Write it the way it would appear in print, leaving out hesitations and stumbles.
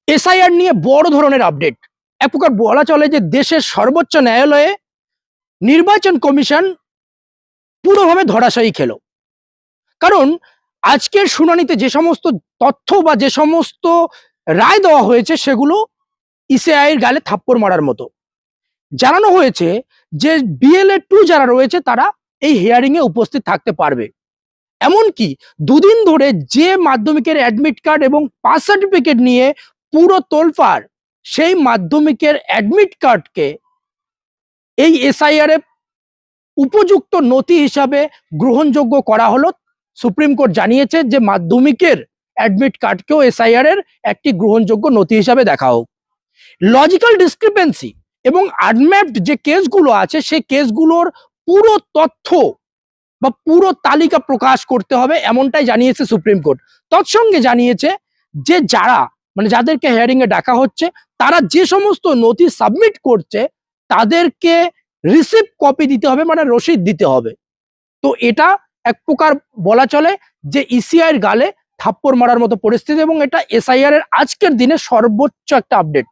SIR নিয়ে বড় ধরনের আপডেট। এক প্রকার বলা চলে যে দেশের সর্বোচ্চ ন্যায়ালয়ে নির্বাচন কমিশন পুরোভাবে ধরাশায়ী খেলো। কারণ আজকের শুনানিতে যে সমস্ত তথ্য বা যে সমস্ত রায় দেওয়া হয়েছে সেগুলো ইসিআইয়ের গালে থাপ্পড় মারার মতো। জানানো হয়েছে যে বিএলএ 2 যারা রয়েছে তারা এই হিয়ারিং এ উপস্থিত থাকতে পারবে। এমনকি দুদিন ধরে যে মাধ্যমিকের অ্যাডমিট কার্ড এবং পাস সার্টিফিকেট নিয়ে পুরো তোলপাড়, সেই মাধ্যমিকের অ্যাডমিট কার্ডকে এই এসআইআর এ উপযুক্ত নথি হিসাবে গ্রহণযোগ্য করা হলো। সুপ্রিম কোর্ট জানিয়েছে যে মাধ্যমিকের অ্যাডমিট কার্ডকেও এসআইআর এর একটি গ্রহণযোগ্য নথি হিসাবে দেখা হোক। লজিক্যাল ডিসক্রিপেন্সি এবং আনম্যাপড যে কেসগুলো আছে সেই কেসগুলোর পুরো তথ্য বা পুরো তালিকা প্রকাশ করতে হবে, এমনটাই জানিয়েছে সুপ্রিম কোর্ট। তৎসঙ্গে জানিয়েছে যে যারা যাদেরকে হিয়ারিং এ ডাকা হচ্ছে তারা যে সমস্ত নথি সাবমিট করছে তাদেরকে রিসিপ্ট কপি দিতে হবে, রসিদ দিতে হবে। তো এটা এক প্রকার বলা চলে যে ইসিআইয়ের গালে থাপ্পড় মারার মতো পরিস্থিতি এবং এটা এসআইআর এর আজকের দিনে সর্বোচ্চ একটা আপডেট।